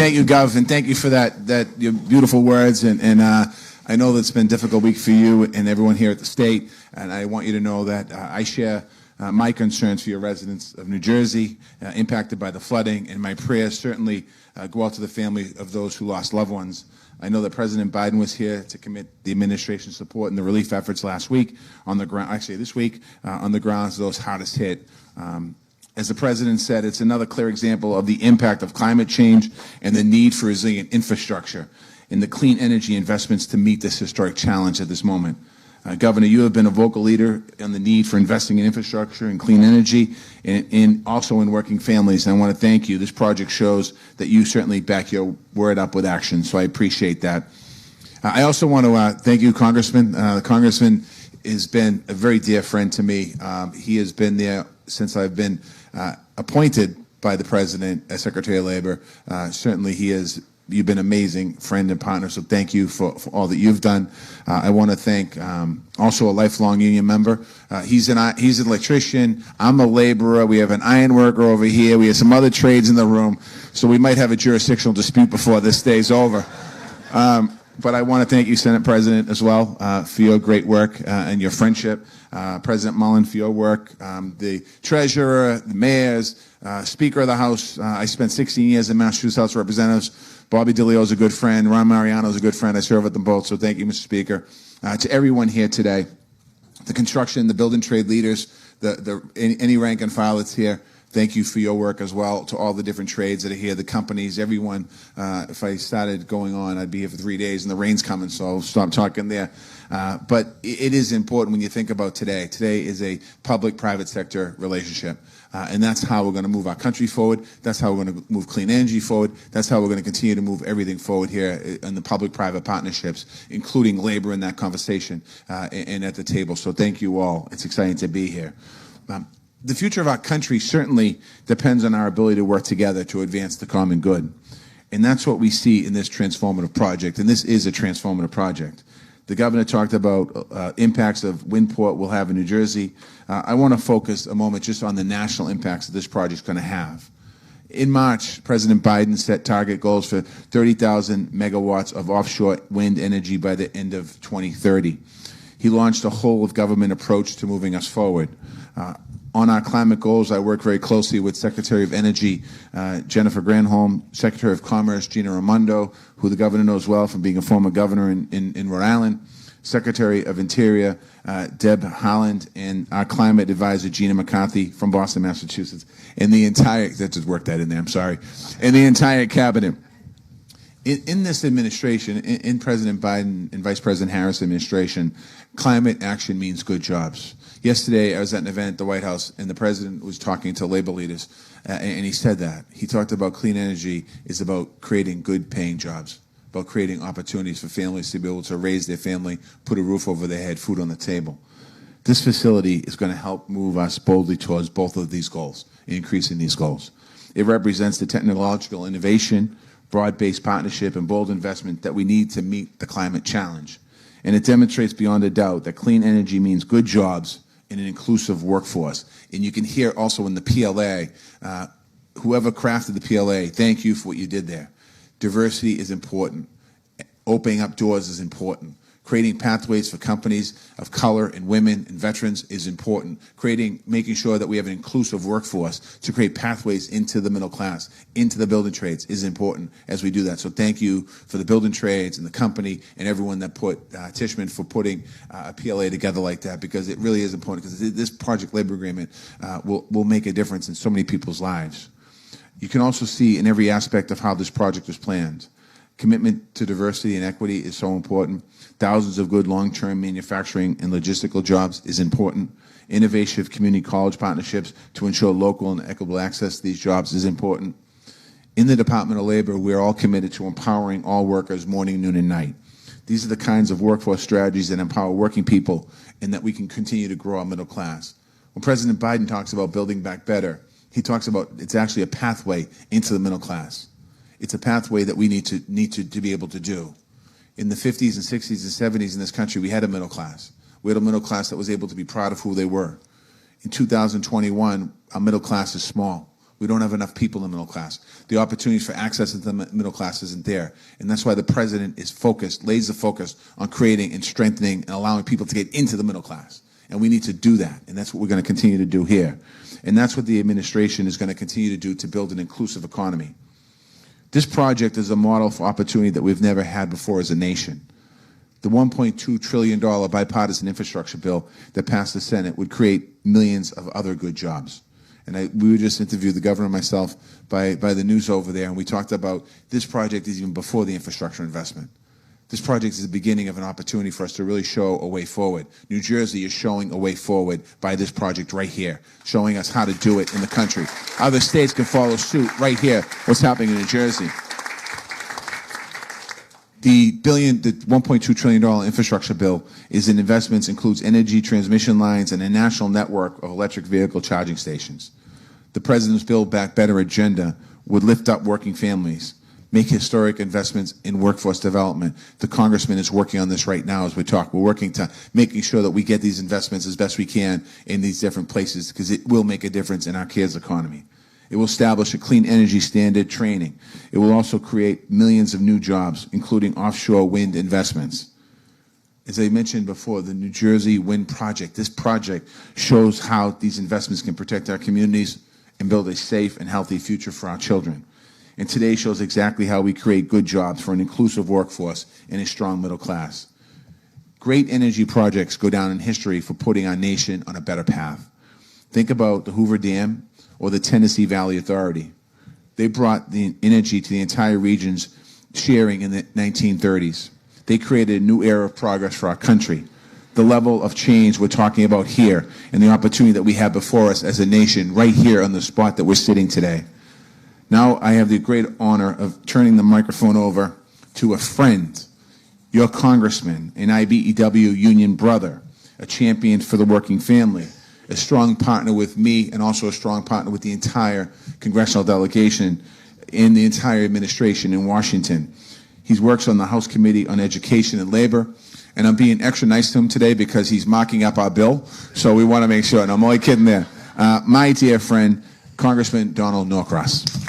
Thank you, Gov, and thank you for your beautiful words. And I know that it's been a difficult week for you and everyone here at the state, and I want you to know that I share my concerns for your residents of New Jersey impacted by the flooding, and my prayers certainly go out to the family of those who lost loved ones. I know that President Biden was here to commit the administration's support in the relief efforts last week on the ground, actually this week, on the grounds of those hardest hit. As the President said, it's another clear example of the impact of climate change and the need for resilient infrastructure and the clean energy investments to meet this historic challenge at this moment. Governor, you have been a vocal leader on the need for investing in infrastructure and clean energy and also in working families. And I want to thank you. This project shows that you certainly back your word up with action, so I appreciate that. I also want to thank you, Congressman. The Congressman has been a very dear friend to me. He has been there since I've been appointed by the President as Secretary of Labor. Certainly you've been an amazing friend and partner, so thank you for all that you've done. I want to thank also a lifelong union member. He's an electrician. I'm a laborer. We have an iron worker over here. We have some other trades in the room, so we might have a jurisdictional dispute before this day's over. But I want to thank you, Senate President, as well, for your great work and your friendship. President Mullen, for your work. The Treasurer, the mayors, Speaker of the House. I spent 16 years in Massachusetts House of Representatives. Bobby DeLeo is a good friend. Ron Mariano is a good friend. I serve with them both, so thank you, Mr. Speaker. To everyone here today, the construction, the building trade leaders, any rank and file that's here, thank you for your work as well. To all the different trades that are here, the companies, everyone. If I started going on, I'd be here for 3 days, and the rain's coming, so I'll stop talking there. But it is important when you think about today. Today is a public-private sector relationship. And that's how we're going to move our country forward. That's how we're going to move clean energy forward. That's how we're going to continue to move everything forward here in the public-private partnerships, including labor in that conversation and at the table. So thank you all. It's exciting to be here. The future of our country certainly depends on our ability to work together to advance the common good. And that's what we see in this transformative project. And this is a transformative project. The governor talked about impacts of Windport will have in New Jersey. I want to focus a moment just on the national impacts that this project is going to have. In March, President Biden set target goals for 30,000 megawatts of offshore wind energy by the end of 2030. He launched a whole-of-government approach to moving us forward. On our climate goals, I work very closely with Secretary of Energy Jennifer Granholm, Secretary of Commerce Gina Raimondo, who the governor knows well from being a former governor in Rhode Island, Secretary of Interior Deb Haaland, and our climate advisor Gina McCarthy from Boston, Massachusetts, and the entire, that just worked that in there, I'm sorry, and the entire cabinet. In this administration, in President Biden and Vice President Harris' administration, climate action means good jobs. Yesterday, I was at an event at the White House, and the President was talking to labor leaders, and he said that. He talked about clean energy is about creating good-paying jobs, about creating opportunities for families to be able to raise their family, put a roof over their head, food on the table. This facility is going to help move us boldly towards both of these goals, increasing these goals. It represents the technological innovation, broad-based partnership, and bold investment that we need to meet the climate challenge. And it demonstrates beyond a doubt that clean energy means good jobs in an inclusive workforce. And you can hear also in the PLA, whoever crafted the PLA, thank you for what you did there. Diversity is important. Opening up doors is important. Creating pathways for companies of color and women and veterans is important. Making sure that we have an inclusive workforce to create pathways into the middle class, into the building trades is important as we do that. So thank you for the building trades and the company and everyone that put, Tishman for putting a PLA together like that, because it really is important, because this project labor agreement will make a difference in so many people's lives. You can also see in every aspect of how this project was planned. Commitment to diversity and equity is so important. Thousands of good long-term manufacturing and logistical jobs is important. Innovative community college partnerships to ensure local and equitable access to these jobs is important. In the Department of Labor, we are all committed to empowering all workers morning, noon, and night. These are the kinds of workforce strategies that empower working people and that we can continue to grow our middle class. When President Biden talks about building back better, he talks about it's actually a pathway into the middle class. It's a pathway that we need to be able to do. In the 50s and 60s and 70s in this country, we had a middle class. We had a middle class that was able to be proud of who they were. In 2021, our middle class is small. We don't have enough people in the middle class. The opportunities for access to the middle class isn't there. And that's why the president is focused, laser focused on creating and strengthening and allowing people to get into the middle class. And we need to do that. And that's what we're going to continue to do here. And that's what the administration is going to continue to do to build an inclusive economy. This project is a model for opportunity that we've never had before as a nation. The $1.2 trillion bipartisan infrastructure bill that passed the Senate would create millions of other good jobs. And we were just interviewed, the governor and myself, by the news over there, and we talked about this project is even before the infrastructure investment. This project is the beginning of an opportunity for us to really show a way forward. New Jersey is showing a way forward by this project right here, showing us how to do it in the country. Other states can follow suit right here, what's happening in New Jersey. The $1.2 trillion infrastructure bill is in investments, includes energy transmission lines and a national network of electric vehicle charging stations. The president's Build Back Better agenda would lift up working families, make historic investments in workforce development. The congressman is working on this right now as we talk. We're working to making sure that we get these investments as best we can in these different places because it will make a difference in our kids' economy. It will establish a clean energy standard training. It will also create millions of new jobs, including offshore wind investments. As I mentioned before, the New Jersey Wind Project, this project shows how these investments can protect our communities and build a safe and healthy future for our children. And today shows exactly how we create good jobs for an inclusive workforce and a strong middle class. Great energy projects go down in history for putting our nation on a better path. Think about the Hoover Dam or the Tennessee Valley Authority. They brought the energy to the entire regions, sharing in the 1930s. They created a new era of progress for our country. The level of change we're talking about here and the opportunity that we have before us as a nation right here on the spot that we're sitting today. Now I have the great honor of turning the microphone over to a friend, your congressman, an IBEW union brother, a champion for the working family, a strong partner with me and also a strong partner with the entire congressional delegation and the entire administration in Washington. He works on the House Committee on Education and Labor, and I'm being extra nice to him today because he's marking up our bill, so we want to make sure, and I'm only kidding there. My dear friend, Congressman Donald Norcross.